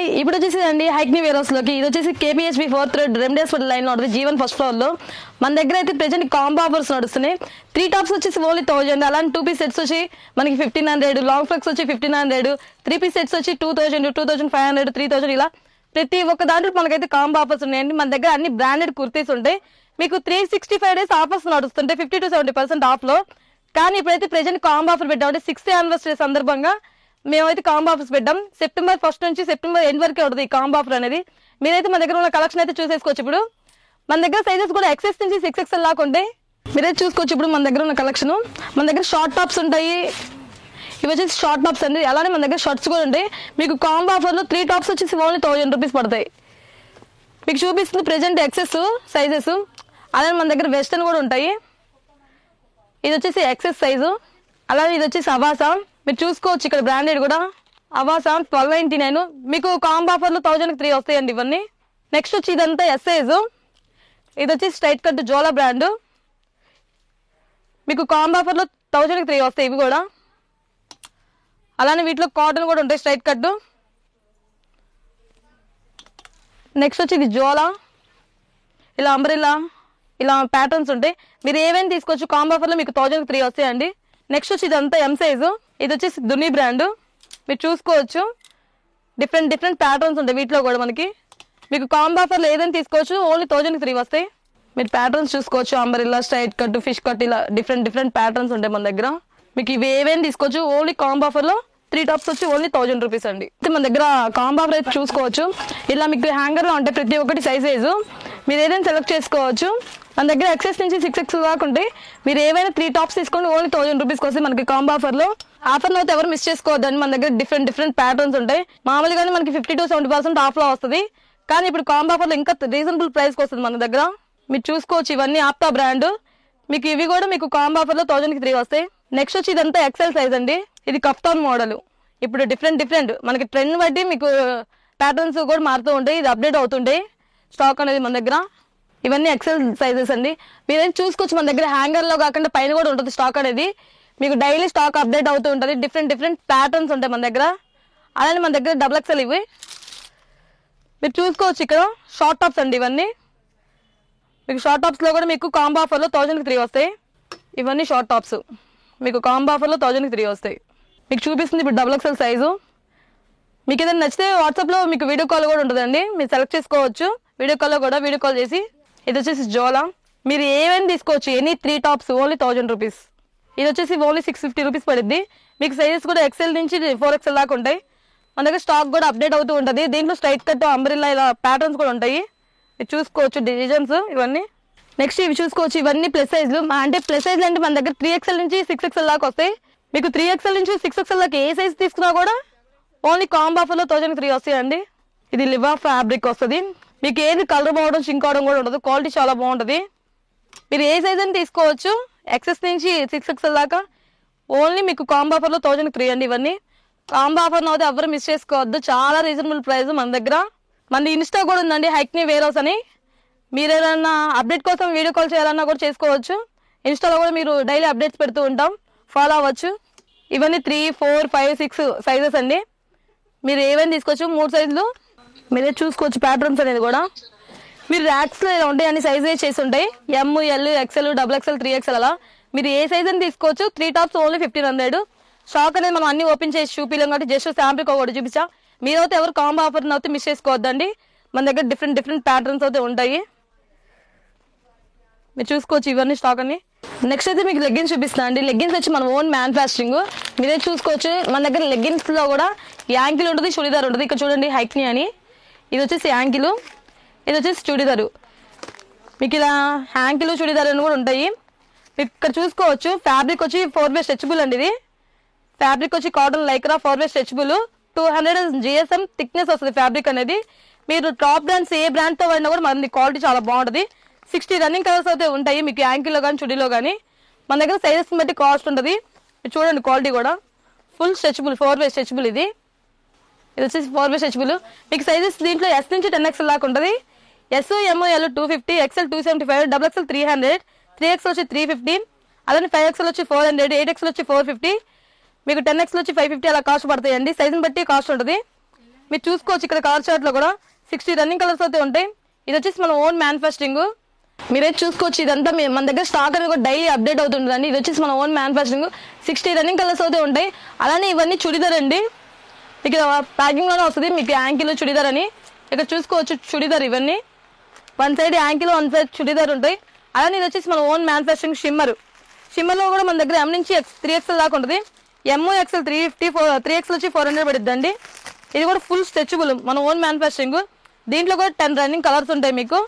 Hi, ఇప్పుడు వచ్చేసి హైక్నీ wear house లోకి ఇది వచ్చేసి KPHB 4th road remedies line లో ఉంటుంది. జీవన్ ఫస్ట్ ఫ్లోర్ లో మన దగ్గర అయితే ప్రెజెంట్ కాంబో ఆఫర్స్ నడుస్తున్నాయి. 3 టాప్స్ వచ్చేసి ఓన్లీ 1000, అలాంటి 2 పీస్ సెట్స్ వచ్చి మనకి 1500, లాంగ్ ఫ్రాక్స్ వచ్చి 1500, 3 పీస్ సెట్స్ వచ్చి 2000, 2500, 3000 ఇలా ప్రతి ఒక్క దాంట్లో మనకైతే కాంబో ఆఫర్స్ ఉన్నాయండి. మన దగ్గర అన్ని బ్రాండెడ్ కుర్తీస్ ఉంటాయి. మీకు 365 days ఆఫర్స్ నడుస్తుంటాయి 50 to 70% ఆఫ్ లో. కానీ ఇప్పుడైతే ప్రెజెంట్ కాంబో ఆఫర్ పెట్టామంటే 6th యానివర్సరీ సందర్భంగా మేమైతే కాంబో ఆఫర్స్ పెట్టాం. సెప్టెంబర్ 1st నుంచి సెప్టెంబర్ ఎండ్ వరకే ఉంటుంది ఈ కాంబో ఆఫర్ అనేది. మీరైతే మన దగ్గర ఉన్న కలెక్షన్ అయితే చూసేసుకోవచ్చు. ఇప్పుడు మన దగ్గర సైజెస్ కూడా XS నుంచి 6XL దాకా ఉంటాయి. మీరైతే చూసుకోవచ్చు. ఇప్పుడు మన దగ్గర ఉన్న కలెక్షన్, మన దగ్గర షార్ట్ టాప్స్ ఉంటాయి. ఇవి వచ్చేసి షార్ట్ టాప్స్ అండి. అలానే మన దగ్గర షర్ట్స్ కూడా ఉంటాయి. మీకు కాంబో ఆఫర్లో 3 టాప్స్ వచ్చేసి ఓన్లీ 1000 రూపీస్ పడతాయి. మీకు చూపిస్తుంది ప్రెజెంట్ XS సైజెస్. అలానే మన దగ్గర వెస్టర్న్ కూడా ఉంటాయి. ఇది వచ్చేసి XS సైజు. అలానే ఇది వచ్చేసి అవాసా. మీరు చూసుకోవచ్చు ఇక్కడ బ్రాండెడ్ కూడా అవాసా 1299. మీకు కాంబో ఆఫర్లో 1000కి 3 వస్తాయండి ఇవన్నీ. నెక్స్ట్ వచ్చి ఇదంతా ఎస్ సైజు. ఇది వచ్చి స్ట్రైట్ కట్ జోలా బ్రాండ్. మీకు కాంబో ఆఫర్లో 1000కి 3 వస్తాయి ఇవి కూడా. అలానే వీటిలో కాటన్ కూడా ఉంటాయి స్ట్రైట్ కట్. నెక్స్ట్ వచ్చి ఇది జోలా, ఇలా అంబ్రెల్లా, ఇలా ప్యాటర్న్స్ ఉంటాయి. మీరు ఏవైనా తీసుకోవచ్చు. కాంబో ఆఫర్లో మీకు 1000కి 3 వస్తాయండి. నెక్స్ట్ వచ్చి ఇదంతా ఎం సైజు. ఇది వచ్చేసి దుని బ్రాండ్. మీరు చూసుకోవచ్చు డిఫరెంట్ ప్యాటర్న్స్ ఉంటాయి వీటిలో కూడా మనకి. మీకు కాంబో ఆఫర్లో ఏదైనా తీసుకోవచ్చు. ఓన్లీ 1000కి 3 వస్తాయి. మీరు ప్యాటర్న్స్ చూసుకోవచ్చు. Umbrella, straight cut, fish cut, ఇలా డిఫరెంట్ ప్యాటర్న్స్ ఉంటాయి మన దగ్గర. మీకు ఇవి ఏవైనా తీసుకోవచ్చు. ఓన్లీ కాంబో ఆఫర్లో 3 టాప్స్ వచ్చి ఓన్లీ 1000 రూపీస్ అండి. మన దగ్గర కాంబో ఆఫర్ అయితే చూసుకోవచ్చు. ఇలా మీకు హ్యాంగర్లో ఉంటాయి ప్రతి ఒక్కటి సైజు. మీరు ఏదైనా సెలెక్ట్ చేసుకోవచ్చు. మన దగ్గర XS నుంచి 6XL దాకా ఉంటాయి. మీరు ఏవైనా 3 టాప్స్ తీసుకోండి. ఓన్లీ 1000 రూపీస్కి వస్తాయి మనకి కాంబో ఆఫర్లో. ఆఫర్లో అయితే ఎవరు మిస్ చేసుకోవద్దండి. మన దగ్గర డిఫరెంట్ ప్యాటర్న్స్ ఉంటాయి. మామూలుగానే మనకి 50 to 70% ఆఫ్లో వస్తుంది. కానీ ఇప్పుడు కాంబో ఆఫర్లో ఇంకా రీజనబుల్ ప్రైస్కి వస్తుంది మన దగ్గర. మీరు చూసుకోవచ్చు ఇవన్నీ ఆప్టా బ్రాండ్. మీకు ఇవి కూడా మీకు కాంబో ఆఫర్లో 1000కి 3 వస్తాయి. నెక్స్ట్ వచ్చి ఇదంతా XL సైజ్ అండి. ఇది కఫ్తాన్ మోడల్. ఇప్పుడు డిఫరెంట్ మనకి ట్రెండ్ బట్టి మీకు ప్యాటర్న్స్ కూడా మారుతూ ఉంటాయి. ఇది అప్డేట్ అవుతుంటాయి స్టాక్ అనేది మన దగ్గర. ఇవన్నీ XL సైజెస్ అండి. మీరేం చూసుకోవచ్చు. మన దగ్గర హ్యాంగర్లో కాకుండా పైన కూడా ఉంటుంది స్టాక్ అనేది. మీకు డైలీ స్టాక్ అప్డేట్ అవుతూ ఉంటుంది. డిఫరెంట్ ప్యాటర్న్స్ ఉంటాయి మన దగ్గర. అలానే మన దగ్గర XXL ఇవి మీరు చూసుకోవచ్చు. ఇక్కడ షార్ట్ టాప్స్ అండి ఇవన్నీ. మీకు షార్ట్ టాప్స్లో కూడా మీకు కాంబో ఆఫర్లో 1000కి 3 వస్తాయి. ఇవన్నీ షార్ట్ టాప్స్ మీకు కాంబో ఆఫర్లో 1000కి 3 వస్తాయి. మీకు చూపిస్తుంది ఇప్పుడు XXL సైజు. మీకు ఏదైనా నచ్చితే వాట్సాప్లో మీకు వీడియో కాల్ కూడా ఉంటుందండి. మీరు సెలెక్ట్ చేసుకోవచ్చు. వీడియో కాల్లో కూడా వీడియో కాల్ చేసి. ఇది వచ్చేసి జోలా. మీరు ఏవైనా తీసుకోవచ్చు. Any 3 tops only 1000 rupees. ఇది వచ్చేసి ఓన్లీ 650 రూపీస్ పడుద్ది. మీకు సైజెస్ కూడా XL నుంచి 4XL దాకా ఉంటాయి. మన దగ్గర స్టాక్ కూడా అప్డేట్ అవుతూ ఉంటుంది. దీంట్లో స్ట్రైట్ కట్, అంబ్రిల్లా, ఇలా ప్యాటర్న్స్ కూడా ఉంటాయి. మీరు చూసుకోవచ్చు డిజైన్స్ ఇవన్నీ. నెక్స్ట్ ఇవి చూసుకోవచ్చు. ఇవన్నీ ప్లస్ సైజ్లు. అంటే ప్లస్ సైజ్లు అంటే మన దగ్గర 3XL నుంచి 6XL దాకా వస్తాయి. మీకు 3XL నుంచి 6XL దాకా ఏ సైజ్ తీసుకున్నా కూడా ఓన్లీ కాంబో ఆఫర్లో 1000కి 3 వస్తాయండి. ఇది లివా ఫ్యాబ్రిక్ వస్తుంది. మీకు ఏది కలర్ బాగుండడం, చింక్ అవడం కూడా ఉండదు. క్వాలిటీ చాలా బాగుంటుంది. మీరు ఏ సైజ్ అని తీసుకోవచ్చు. XS నుంచి 6XL దాకా ఓన్లీ మీకు కాంబో ఆఫర్లో 1000కి 3 అండి. ఇవన్నీ కాంబో ఆఫర్ అయితే ఎవరు మిస్ చేసుకోవద్దు. చాలా రీజనబుల్ ప్రైస్ మన దగ్గర. మన ఇన్స్టా కూడా ఉందండి హైక్నీ వేర్ హౌస్ అని. మీరు ఏదన్నా అప్డేట్ కోసం వీడియో కాల్ చేయాలన్నా కూడా చేసుకోవచ్చు. ఇన్స్టాలో కూడా మీరు డైలీ అప్డేట్స్ పెడుతూ ఉంటాం. ఫాలో అవ్వచ్చు. ఇవన్నీ 3, 4, 5, 6 సైజెస్ అండి. మీరు ఏవైనా తీసుకోవచ్చు. 3 సైజులు మీరే చూసుకోవచ్చు. ప్యాటర్న్స్ అనేది కూడా మీరు ర్యాక్స్లో ఇలా ఉంటాయి. అన్ని సైజెస్ చేసి ఉంటాయి. M, L, XL, XXL, 3XL అలా మీరు ఏ సైజ్ అని తీసుకోవచ్చు. 3 టాప్స్ ఓన్లీ 1500. స్టాక్ అనేది మనం అన్ని ఓపెన్ చేసి చూపిలేం కాబట్టి జస్ట్ శాంపిల్ ఒకటి చూపించా. మీరైతే ఎవరు కాంబో ఆఫర్ అయితే మిస్ చేసుకోవద్దండి. మన దగ్గర డిఫరెంట్ ప్యాటర్న్స్ అయితే ఉంటాయి. మీరు చూసుకోవచ్చు ఇవన్నీ స్టాక్ అని. నెక్స్ట్ అయితే మీకు లెగ్గిన్స్ చూపిస్తాను అండి. లెగ్గిన్స్ వచ్చి మన ఓన్ మ్యానుఫ్యాక్చరింగ్. మీరే చూసుకోవచ్చు. మన దగ్గర లెగ్గిన్స్లో కూడా యాంకిల్ ఉంటుంది, చుడిదార్ ఉంటుంది. ఇక్కడ చూడండి హైక్నీ అని. ఇది వచ్చేసి యాంకిల్, ఇది వచ్చేసి చుడిదారు. మీకు ఇలా యాంకిల్, చుడిదార్ అని కూడా ఉంటాయి. మీకు ఇక్కడ చూసుకోవచ్చు. ఫ్యాబ్రిక్ వచ్చి 4-way స్ట్రెచబుల్ అండి. ఇది ఫ్యాబ్రిక్ వచ్చి cotton Lycra 4-way stretchable. 200 GSM thickness వస్తుంది ఫ్యాబ్రిక్ అనేది. మీరు టాప్ బ్రాండ్స్ ఏ బ్రాండ్తో పడినా కూడా మన క్వాలిటీ చాలా బాగుంటుంది. 60 రన్నింగ్ కలర్స్ అయితే ఉంటాయి మీకు యాంకిల్లో కానీ చుడీలో కానీ. మన దగ్గర సైజెస్ని బట్టి కాస్ట్ ఉంటుంది. చూడండి క్వాలిటీ కూడా ఫుల్ స్ట్రెచబుల్ 4-way స్ట్రెచబుల్. ఇది వచ్చేసి 4-way స్ట్రెచబుల్. మీకు సైజెస్ దీంట్లో S నుంచి 10XL దాకా ఉంటుంది. S, M, L 250, XL 275, XXL 300, 3XL వచ్చి 350, అలానే 5XL వచ్చి 400, 8XL వచ్చి 450, మీకు 10XL వచ్చి 550 అలా కాస్ట్ పడతాయండి. సైజుని బట్టి కాస్ట్ ఉంటుంది. మీరు చూసుకోవచ్చు ఇక్కడ కలర్ చార్ట్ లో కూడా 60 రన్నింగ్ కలర్స్ అయితే ఉంటాయి. ఇది వచ్చేసి మన ఓన్ మ్యానుఫ్యాక్చరింగ్. మీరైతే చూసుకోవచ్చు ఇదంతా మన దగ్గర స్టాక్ అనేది కూడా డైలీ అప్డేట్ అవుతుంటుందండి. ఇది వచ్చేసి మన ఓన్ మ్యానుఫ్యాక్చరింగ్. 60 రన్నింగ్ కలర్స్ అయితే ఉంటాయి. అలానే ఇవన్నీ చుడిదార్ అండి. ఇక్కడ ప్యాకింగ్ లోనే వస్తుంది మీకు యాంకిల్ చుడిదార్ అని. ఇక్కడ చూసుకోవచ్చు చుడిదార్ ఇవన్నీ one side ankle one side churidar ఉంటాయి. అలానే ఇది వచ్చేసి మన ఓన్ మ్యానుఫ్యాక్చరింగ్ షిమ్మర్. షిమ్మర్లో కూడా మన దగ్గర M నుంచి 3XL దాకా ఉంటుంది. M XL 350 3XL వచ్చి 400 పడుతుందండి. ఇది కూడా ఫుల్ స్ట్రెచబుల్ మన ఓన్ మ్యానుఫ్యాక్చరింగ్. దీంట్లో కూడా 10 రన్నింగ్ కలర్స్ ఉంటాయి మీకు.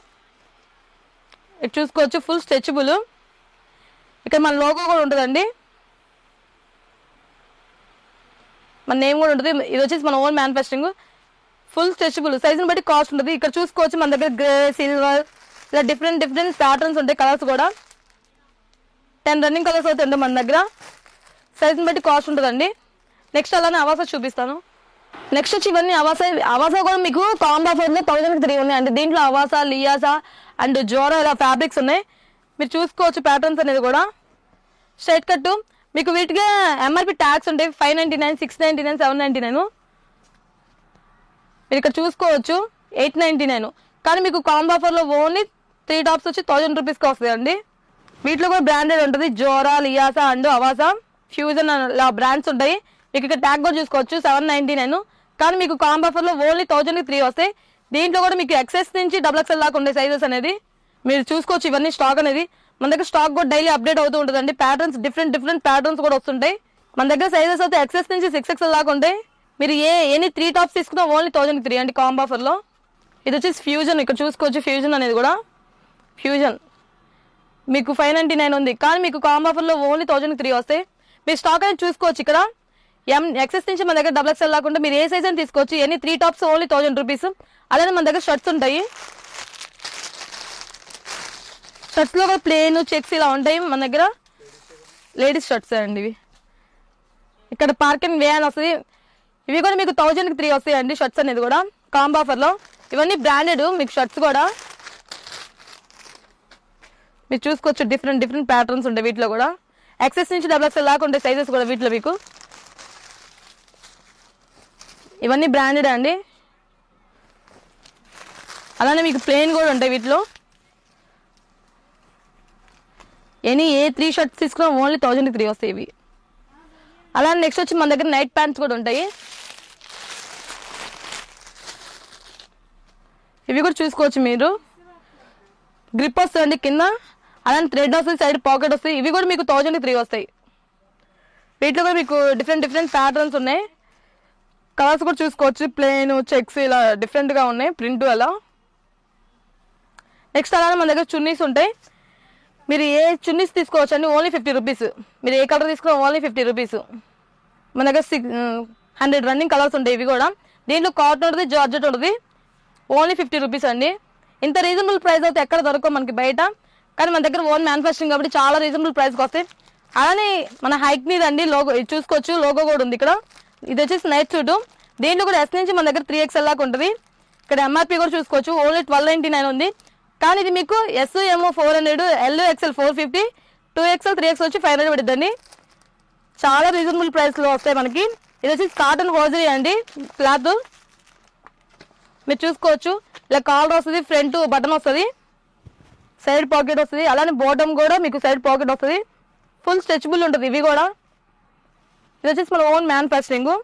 ఇది చూసుకోవచ్చు ఫుల్ స్ట్రెచబుల్. ఇక్కడ మన లోగో కూడా ఉంటుందండి, మన నేమ్ కూడా ఉంటుంది. ఇది వచ్చేసి మన ఓన్ మ్యానుఫ్యాక్చరింగ్. ఫుల్ స్ట్రెచబుల్ సైజుని బట్టి కాస్ట్ ఉంటుంది. ఇక్కడ చూసుకోవచ్చు మన దగ్గర గ్రే, సిల్వర్ ఇలా డిఫరెంట్ ప్యాటర్న్స్ ఉంటాయి. కలర్స్ కూడా 10 రన్నింగ్ కలర్స్ అయితే ఉంటాయి మన దగ్గర. సైజుని బట్టి కాస్ట్ ఉంటుందండి. నెక్స్ట్ అలానే అవాసా చూపిస్తాను. నెక్స్ట్ వచ్చి ఇవన్నీ అవాసా కూడా మీకు కాంబో ఆఫర్లో 1000 ఉన్నాయి అండి. దీంట్లో అవాసా, లియాసా అండ్ జోరా ఇలా ఫ్యాబ్రిక్స్ ఉన్నాయి. మీరు చూసుకోవచ్చు ప్యాటర్న్స్ అనేది కూడా. స్ట్రైట్ కట్ మీకు వీటికి MRP ట్యాక్స్ ఉంటాయి 599, 699, 799. మీరు ఇక్కడ చూసుకోవచ్చు 899. కానీ మీకు కాంబో ఆఫర్లో ఓన్లీ 3 టాప్స్ వచ్చి 1000 రూపీస్కి వస్తాయి అండి. వీటిలో కూడా బ్రాండెడ్ ఉంటుంది. జోరా, లియాసా అండ్ అవాసా, ఫ్యూజన్ ఇలా బ్రాండ్స్ ఉంటాయి. మీకు ఇక్కడ ట్యాగ్ కూడా చూసుకోవచ్చు 799. కానీ మీకు కాంబో ఆఫర్లో ఓన్లీ 1000కి 3 వస్తాయి. దీంట్లో కూడా మీకు XS నుంచి XXL దాకా ఉండే సైజెస్ అనేది మీరు చూసుకోవచ్చు. ఇవన్నీ స్టాక్ అనేది మన దగ్గర స్టాక్ కూడా డైలీ అప్డేట్ అవుతూ ఉంటుందండి. ప్యాటర్న్స్ డిఫరెంట్ ప్యాటర్న్స్ కూడా వస్తుంటాయి. మన దగ్గర సైజెస్ అయితే XS నుంచి 6XL దాకా ఉంటాయి. మీరు ఎనీ 3 టాప్స్ తీసుకున్నా ఓన్లీ 1000కి 3 అండి కాంబో ఆఫర్లో. ఇది వచ్చేసి ఫ్యూజన్. ఇక్కడ చూసుకోవచ్చు ఫ్యూజన్ అనేది కూడా. ఫ్యూజన్ మీకు 599 ఉంది. కానీ మీకు కాంబో ఆఫర్లో ఓన్లీ 1000కి 3 వస్తాయి. మీరు స్టాక్ అనేది చూసుకోవచ్చు. ఇక్కడ XS నుంచి మన దగ్గర XXL లాకుండా మీరు ఏ సైజ్ అని తీసుకోవచ్చు. Any 3 tops only 1000 rupees. అలానే మన దగ్గర షర్ట్స్ ఉంటాయి. షర్ట్స్లో కూడా ప్లేన్, చెక్స్ ఇలా ఉంటాయి మన దగ్గర. లేడీస్ షర్ట్స్ అండి ఇవి. ఇక్కడ పార్క్ అండ్ వే అని వస్తుంది. ఇవి కూడా మీకు 1000కి 3 వస్తాయండి షర్ట్స్ అనేది కూడా కాంబో ఆఫర్లో. ఇవన్నీ బ్రాండెడ్ మీకు షర్ట్స్ కూడా. మీరు చూసుకోవచ్చు డిఫరెంట్ ప్యాటర్న్స్ ఉంటాయి వీటిలో కూడా. XS నుంచి XXL దాకా ఉంటాయి సైజెస్ కూడా వీటిలో మీకు. ఇవన్నీ బ్రాండెడ్ అండి. అలానే మీకు ప్లెయిన్ కూడా ఉంటాయి వీటిలో. ఏ 3 షర్ట్స్ తీసుకున్నా ఓన్లీ 1000కి 3 వస్తాయి ఇవి. అలానే నెక్స్ట్ వచ్చి మన దగ్గర నైట్ ప్యాంట్స్ కూడా ఉంటాయి. ఇవి కూడా చూసుకోవచ్చు మీరు. గ్రిప్ వస్తుందండి కింద. అలానే థ్రెడ్ వస్తుంది, సైడ్ పాకెట్ వస్తుంది. ఇవి కూడా మీకు 1000కి 3 వస్తాయి. వీటిలో కూడా మీకు డిఫరెంట్ ప్యాటర్న్స్ ఉన్నాయి. కలర్స్ కూడా చూసుకోవచ్చు. ప్లెయిన్, చెక్స్ ఇలా డిఫరెంట్గా ఉన్నాయి ప్రింట్ అలా. నెక్స్ట్ అలానే మన దగ్గర చున్నీస్ ఉంటాయి. మీరు ఏ చున్నీస్ తీసుకోవచ్చు అండి ఓన్లీ 50 రూపీస్. మీరు ఏ కలర్ తీసుకున్నా ఓన్లీ 50 రూపీస్. మన దగ్గర 100 రన్నింగ్ కలర్స్ ఉంటాయి ఇవి కూడా. దీంట్లో కాటన్ ఉంటుంది, జార్జెట్ ఉంటుంది. ఓన్లీ 50 రూపీస్ అండి. ఇంత రీజనబుల్ ప్రైస్ అయితే ఎక్కడ దొరకవు మనకి బయట. కానీ మన దగ్గర ఓన్ మ్యానుఫ్యాక్చరింగ్ కాబట్టి చాలా రీజనబుల్ ప్రైస్కి వస్తాయి. అలానే మన హైక్ మీద అండి లోగో చూసుకోవచ్చు. లోగో కూడా ఉంది ఇక్కడ. ఇది వచ్చేసి నైట్ సూట్. దీంట్లో కూడా S నుంచి మన దగ్గర 3XL దాకా ఉంటుంది. ఇక్కడ MRP కూడా చూసుకోవచ్చు ఓన్లీ 1299 ఉంది. కానీ ఇది మీకు S, M 400, L, XL 450, 2XL 3XL వచ్చి 500 పడుతుందండి. చాలా రీజనబుల్ ప్రైస్లో వస్తాయి మనకి. ఇది వచ్చేసి కాటన్ హోజరీ అండి క్లాత్. మీరు చూసుకోవచ్చు ఇలా కాలర్ వస్తుంది, ఫ్రంట్ బటన్ వస్తుంది, సైడ్ పాకెట్ వస్తుంది. అలానే బాటమ్ కూడా మీకు సైడ్ పాకెట్ వస్తుంది. ఫుల్ స్ట్రెచబుల్ ఉంటుంది ఇవి కూడా. ఇది వచ్చేసి మన ఓన్ మ్యానుఫ్యాక్చరింగ్.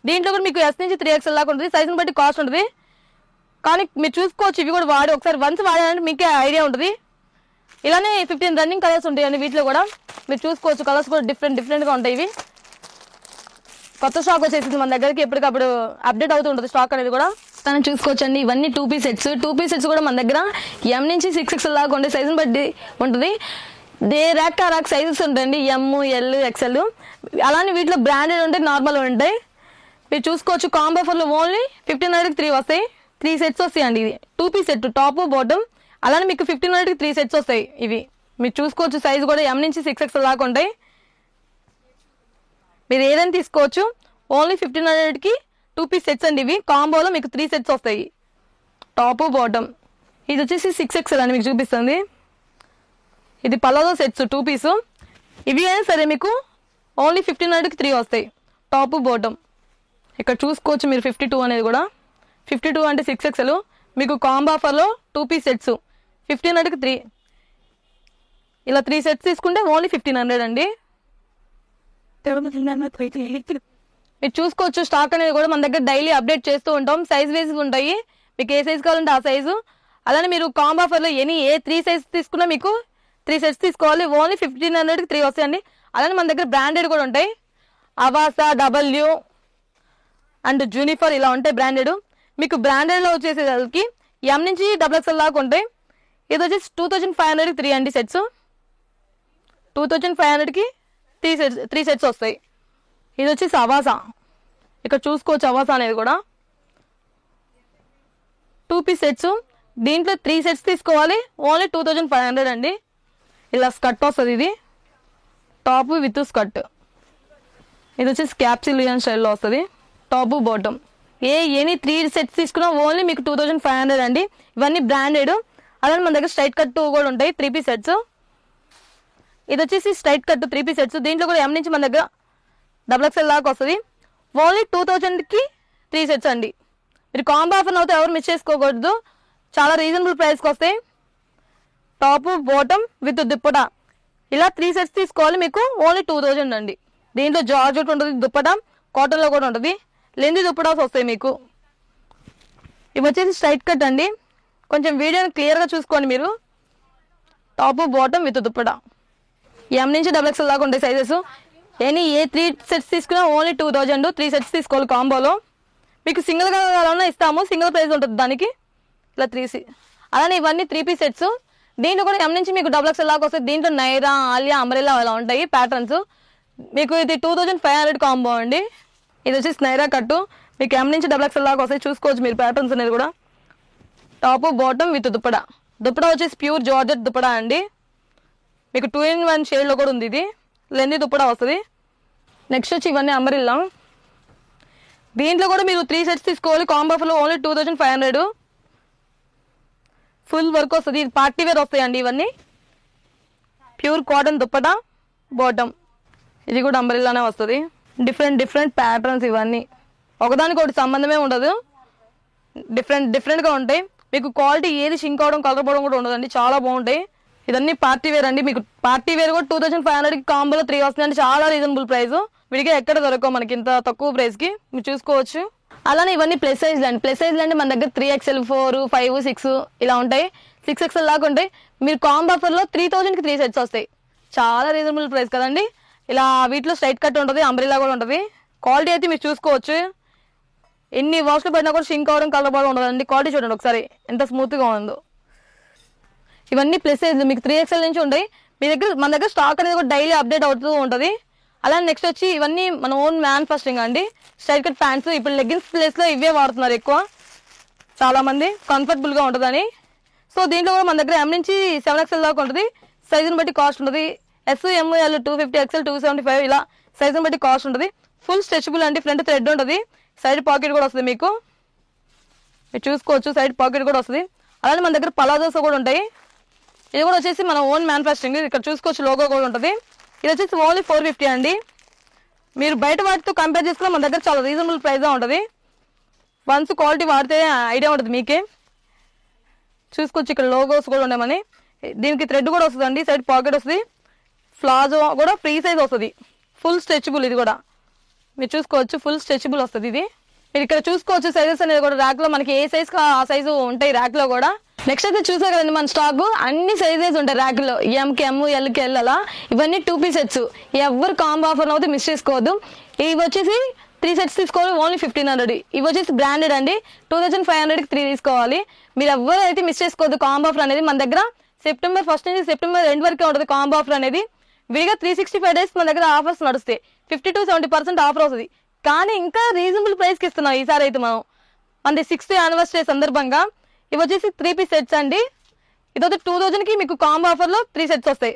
దీంట్లో కూడా మీకు S నుంచి 3XL దాకా ఉంటుంది. సైజుని బట్టి కాస్ట్ ఉంటుంది. కానీ మీరు చూసుకోవచ్చు ఇవి కూడా వాడి ఒకసారి వన్స్ వాడాలంటే మీకే ఐడియా ఉంటుంది. ఇలానే 15 రన్నింగ్ కలర్స్ ఉంటాయండి వీటిలో కూడా. మీరు చూసుకోవచ్చు కలర్స్ కూడా డిఫరెంట్గా ఉంటాయి. ఇవి కొత్త స్టాక్ వచ్చేసింది మన దగ్గరికి. ఎప్పటికప్పుడు అప్డేట్ అవుతూ ఉంటుంది స్టాక్ అనేది కూడా. తను చూసుకోవచ్చు అండి. ఇవన్నీ 2 పీస్ సెట్స్. 2 పీస్ సెట్స్ కూడా మన దగ్గర M నుంచి 6XL దాకా ఉండే సైజుని బట్టి ఉంటుంది. ర్యాక్ సైజెస్ ఉంటాయండి. M, L, XL. అలానే వీటిలో బ్రాండెడ్ ఉంటాయి, నార్మల్ ఉంటాయి. మీరు చూసుకోవచ్చు కాంబో ఆఫర్లో ఓన్లీ 1500కి 3 వస్తాయి. 3 సెట్స్ వస్తాయండి. ఇది 2 పీస్ సెట్ టాప్ బాటమ్. అలానే మీకు 1500కి 3 సెట్స్ వస్తాయి ఇవి. మీరు చూసుకోవచ్చు సైజు కూడా M నుంచి 6XL దాకా ఉంటాయి. మీరు ఏదైనా తీసుకోవచ్చు. ఓన్లీ 1500కి 2 పీస్ సెట్స్ అండి ఇవి. కాంబోలో మీకు 3 సెట్స్ వస్తాయి టాప్ బాటమ్. ఇది వచ్చేసి 6XL అని మీకు చూపిస్తుంది. ఇది పలాజో సెట్స్ 2 పీసు. ఇవి అయినా సరే మీకు ఓన్లీ 1500కి 3 వస్తాయి టాప్ బాటమ్. ఇక్కడ చూసుకోవచ్చు మీరు 52 అనేది కూడా 52 అంటే 6XL మీకు కాంబో ఆఫర్లో 2 పీస్ సెట్స్ 1500కి 3 ఇలా 3 సెట్స్ తీసుకుంటే ఓన్లీ 1500 అండి. మీరు చూసుకోవచ్చు స్టాక్ అనేది కూడా మన దగ్గర డైలీ అప్డేట్ చేస్తూ ఉంటాం. సైజ్ వైజ్ ఉంటాయి, మీకు ఏ సైజ్ కావాలంటే ఆ సైజు. అలానే మీరు కాంబో ఆఫర్లో ఏ 3 సైజ్ తీసుకున్నా మీకు 3 సెట్స్ తీసుకోవాలి, ఓన్లీ 1500కి 3 వస్తాయండి. అలానే మన దగ్గర బ్రాండెడ్ కూడా ఉంటాయి, అవాసా, డబ్ల్యూ అండ్ జూనిఫర్ ఇలా ఉంటాయి బ్రాండెడ్. మీకు బ్రాండెడ్లో వచ్చేసేసరికి ఎం నుంచి XXL దాకా ఉంటాయి. ఇది వచ్చేసి 2500కి 3 అండి సెట్స్, 2500కి 3 సెట్స్ వస్తాయి. ఇది వచ్చేసి అవాసా, ఇక్కడ చూసుకోవచ్చు అవాసా అనేది కూడా 2 పీస్ సెట్స్, దీంట్లో 3 సెట్స్ తీసుకోవాలి, ఓన్లీ 2500 అండి. ఇలా స్కర్ట్ వస్తుంది, ఇది టాప్ విత్ స్కర్ట్. ఇది వచ్చేసి క్యాప్సిలియన్ స్టైల్లో వస్తుంది, టాప్ బాటమ్. ఎనీ 3 సెట్స్ తీసుకున్నా ఓన్లీ మీకు 2500 అండి. ఇవన్నీ బ్రాండెడ్. అలానే మన దగ్గర స్ట్రైట్ కట్ కూడా ఉంటాయి 3 పీస్ సెట్స్. ఇది వచ్చేసి స్ట్రైట్ కట్ 3 పీస్ సెట్స్, దీంట్లో కూడా ఎం నుంచి మన దగ్గర XXL దాకా వస్తుంది, ఓన్లీ 2000కి 3 సెట్స్ అండి. మీరు కాంబో ఆఫర్ అవుతే ఎవరు మిస్ చేసుకోకూడదు, చాలా రీజనబుల్ ప్రైస్కి వస్తాయి. టాప్ బాటమ్ విత్ దుప్పటా ఇలా 3 సెట్స్ తీసుకోవాలి, మీకు ఓన్లీ 2000 అండి. దీంట్లో జార్జెట్ ఉంటుంది, దుప్పటా కాటన్లో కూడా ఉంటుంది, లెంది దుప్పటాస్ వస్తాయి మీకు. ఇవి వచ్చేసి స్ట్రైట్ కట్ అండి, కొంచెం వీడియోని క్లియర్గా చూసుకోండి మీరు. టాప్ బాటమ్ విత్ దుప్పటా ఎం నుంచి XXL దాకా ఉంటాయి సైజెస్. ఏ 3 సెట్స్ తీసుకున్నా ఓన్లీ 2000, 3 సెట్స్ తీసుకోవాలి కాంబోలో. మీకు సింగిల్గా కావాలన్నా ఇస్తాము, సింగిల్ ప్రైస్ ఉంటుంది దానికి. ఇలా 3 అలానే ఇవన్నీ 3 పీస్ సెట్స్, దీంట్లో కూడా ఎం నుంచి మీకు XXL దాకా వస్తాయి. దీంట్లో నైరా, ఆలియా, అంబ్రెల్లా అలా ఉంటాయి ప్యాటర్న్స్. మీకు ఇది 2500 కాంబో అండి. ఇది వచ్చేసి నైరా కట్టు, మీకు ఎం నుంచి XXL దాకా వస్తాయి, చూసుకోవచ్చు మీరు ప్యాటర్న్స్ అనేది కూడా. Top bottom with dupatta, dupatta వచ్చేసి ప్యూర్ జార్జెట్ దుప్పడా అండి. మీకు 2-in-1 షేడ్లో కూడా ఉంది, ఇది లెంది దుప్పడా వస్తుంది. నెక్స్ట్ వచ్చి ఇవన్నీ అంబ్రెల్లా, దీంట్లో కూడా మీరు 3 సెట్స్ తీసుకోవాలి కాంబో ఆఫర్లో, ఓన్లీ 2500. ఫుల్ వర్క్ వస్తుంది, ఇది పార్టీ వేర్ వస్తాయండి. ఇవన్నీ ప్యూర్ కాటన్ దుప్పటా బాటమ్, ఇది కూడా అంబ్రెల్లానే వస్తుంది. డిఫరెంట్ ప్యాటర్న్స్, ఇవన్నీ ఒకదానికి ఒకటి సంబంధమే ఉండదు, డిఫరెంట్గా ఉంటాయి. మీకు క్వాలిటీ ఏది షింక్ అవడం, కలర్ పోవడం కూడా ఉండదండి, చాలా బాగుంటాయి. ఇదన్నీ పార్టీ వేర్ అండి. మీకు పార్టీ వేర్ కూడా 2500కి కాంబోలో 3 వస్తుందండి, చాలా రీజనబుల్ ప్రైస్. విడిగా ఎక్కడ దొరకవు మనకి ఇంత తక్కువ ప్రైస్కి, మీరు చూసుకోవచ్చు. అలానే ఇవన్నీ ప్లస్ సైజ్లు అండి. ప్లస్ సైజ్లు అంటే మన దగ్గర 3XL, 4, 5, 6 ఇలా ఉంటాయి, 6XL దాకా ఉంటాయి. మీరు కాంబో ఆఫర్లో 3000కి 3 సెట్స్ వస్తాయి, చాలా రీజనబుల్ ప్రైస్ కదండి. ఇలా వీటిలో స్ట్రైట్ కట్ ఉంటుంది, అంబ్రెల్లా కూడా ఉంటుంది. క్వాలిటీ అయితే మీరు చూసుకోవచ్చు, ఎన్ని వాష్లు పడినా కూడా షింక్ అవడం, కలర్ పోవడం ఉండదండి. క్వాలిటీ చూడండి ఒకసారి ఎంత స్మూత్గా ఉందో. ఇవన్నీ ప్లస్ సైజ్లు, మీకు 3XL నుంచి ఉంటాయి. మన దగ్గర స్టాక్ అనేది కూడా డైలీ అప్డేట్ అవుతూ ఉంటుంది. అలానే నెక్స్ట్ వచ్చి ఇవన్నీ మన ఓన్ మ్యానుఫ్యాక్చరింగ్ అండి. స్ట్రైట్ కట్ ప్యాంట్స్, ఇప్పుడు లెగ్గిన్స్ ప్లేస్లో ఇవే వాడుతున్నారు ఎక్కువ చాలామంది, కంఫర్టబుల్గా ఉంటుందని. సో దీంట్లో కూడా మన దగ్గర ఎం నుంచి 7XL దాకా ఉంటుంది, సైజుని బట్టి కాస్ట్ ఉంటుంది. S, M, L, 250, XL 275 ఇలా సైజుని బట్టి కాస్ట్ ఉంటుంది. ఫుల్ స్ట్రెచబుల్ అండి, ఫ్రంట్ థ్రెడ్ ఉంటుంది, సైడ్ పాకెట్ కూడా వస్తుంది మీకు, మీరు చూసుకోవచ్చు సైడ్ పాకెట్ కూడా వస్తుంది. అలానే మన దగ్గర పలాజోస్ కూడా ఉంటాయి, ఇది కూడా వచ్చేసి మన ఓన్ మ్యానుఫ్యాక్చరింగ్. ఇక్కడ చూసుకోవచ్చు లోగో కూడా ఉంటుంది. ఇది వచ్చేసి ఓన్లీ 450 అండి. మీరు బయట వాటితో కంపేర్ చేసుకున్నా మన దగ్గర చాలా రీజనబుల్ ప్రైస్గా ఉంటుంది. వన్స్ క్వాలిటీ వాడితే ఐడియా ఉంటుంది మీకే. చూసుకోవచ్చు ఇక్కడ లోగోస్ కూడా ఉండమని. దీనికి థ్రెడ్ కూడా వస్తుందండి, సైడ్ పాకెట్ వస్తుంది, ప్లాజో కూడా ఫ్రీ సైజ్ వస్తుంది, ఫుల్ స్ట్రెచబుల్. ఇది కూడా మీరు చూసుకోవచ్చు ఫుల్ స్ట్రెచబుల్ వస్తుంది ఇది. మీరు ఇక్కడ చూసుకోవచ్చు సైజెస్ అనేది కూడా ర్యాక్లో మనకి ఏ సైజ్ ఆ సైజు ఉంటాయి ర్యాక్లో కూడా. నెక్స్ట్ అయితే చూసారు కదండి మన స్టాక్ అన్ని సైజెస్ ఉంటాయి ర్యాక్లో, ఎంకి ఎమ్, ఎల్కి ఎల్ అలా. ఇవన్నీ 2 పీస్ సెట్స్, ఎవరు కాంబో ఆఫర్ అయితే మిస్ చేసుకోవద్దు. ఇవి వచ్చేసి 3 సెట్స్ తీసుకోవాలి, ఓన్లీ 1500. ఇవి వచ్చేసి బ్రాండెడ్ అండి, 2500కి 3 తీసుకోవాలి. మీరు ఎవరు అయితే మిస్ చేసుకోవద్దు కాంబో ఆఫర్ అనేది. మన దగ్గర సెప్టెంబర్ 1 నుంచి సెప్టెంబర్ 2 వరకే ఉంటుంది కాంబో ఆఫర్ అనేది. విడిగా 365 డేస్ మన దగ్గర ఆఫర్స్ నడుస్తాయి, 50-70% ఆఫర్ వస్తుంది. కానీ ఇంకా రీజనబుల్ ప్రైస్కి ఇస్తున్నాం ఈసారి అయితే మనం. మనది 6th యానివర్సరీ సందర్భంగా ఇవి వచ్చేసి 3 పీస్ సెట్స్ అండి. ఇదైతే 2000కి మీకు కాంబో ఆఫర్లో 3 సెట్స్ వస్తాయి.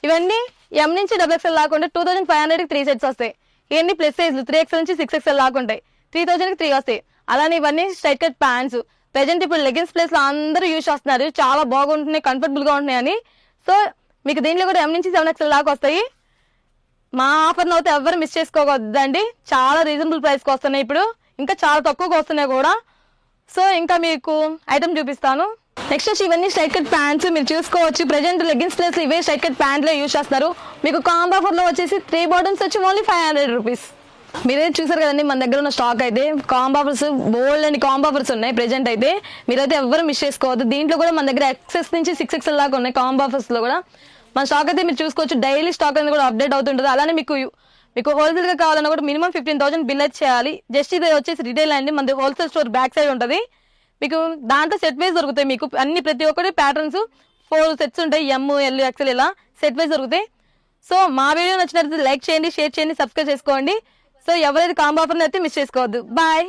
ఇవన్నీ ఎం నుంచి XXL లాకుంటే 2500కి 3 సెట్స్ వస్తాయి. ఇవన్నీ ప్లస్ సైజ్లు 3XL నుంచి 6XL లాకుంటాయి, 3000కి 3 వస్తాయి. అలానే ఇవన్నీ స్ట్రైట్ కట్ ప్యాంట్స్. ప్రజెంట్ ఇప్పుడు లెగిన్స్ ప్లేస్లో అందరూ యూజ్ చేస్తున్నారు, చాలా బాగుంటున్నాయి, కంఫర్టబుల్గా ఉంటున్నాయి అని. సో మీకు దీంట్లో కూడా ఎం నుంచి 7XL దాకా వస్తాయి. మా ఆఫర్ని అయితే ఎవరు మిస్ చేసుకోవద్దండి. చాలా రీజనబుల్ ప్రైస్కి వస్తున్నాయి ఇప్పుడు, ఇంకా చాలా తక్కువగా వస్తున్నాయి కూడా. సో ఇంకా మీకు ఐటమ్ చూపిస్తాను. నెక్స్ట్ వచ్చి ఇవన్నీ స్ట్రైట్ కట్ ప్యాంట్స్ మీరు చూసుకోవచ్చు. ప్రెజెంట్ లెగ్గిన్స్ ప్లేస్ ఇవే స్ట్రైట్ కట్ ప్యాంట్లే యూజ్ చేస్తున్నారు. మీకు కాంబో ఆఫర్లో వచ్చేసి 3 బాటమ్స్ వచ్చి ఓన్లీ 500 రూపీస్. మీరే చూసారు కదండి మన దగ్గర ఉన్న స్టాక్ అయితే. Combo offers bold and combo offers ఉన్నాయి ప్రెజెంట్ అయితే. మీరైతే ఎవరు మిస్ చేసుకోవద్దు. దీంట్లో కూడా మన దగ్గర XS నుంచి 6XL దాకా ఉన్నాయి కాంబో ఆఫర్స్లో కూడా. మన స్టాక్ అయితే మీరు చూసుకోవచ్చు. డైలీ స్టాక్ అనేది కూడా అప్డేట్ అవుతుంటుంది. అలానే మీకు హోల్సేల్గా కావాలన్నా కూడా మినిమం 15,000 బిల్ అయితే చేయాలి. జస్ట్ ఇది వచ్చేసి రిటైల్ అండి. మనది హోల్సేల్ స్టోర్ బ్యాక్ సైడ్ ఉంటుంది. మీకు దాంట్లో సెట్ వైజ్ దొరుకుతాయి. మీకు అన్ని ప్రతి ఒక్కటి ప్యాటర్న్స్ 4 సెట్స్ ఉంటాయి. M, L, XL ఇలా సెట్ వైజ్ దొరుకుతాయి. సో మా వీడియో నచ్చినట్లయితే లైక్ చేయండి, షేర్ చేయండి, సబ్స్క్రైబ్ చేసుకోండి. సో ఎవరైతే కాంబో ఆఫర్ని అయితే మిస్ చేసుకోవద్దు. బాయ్.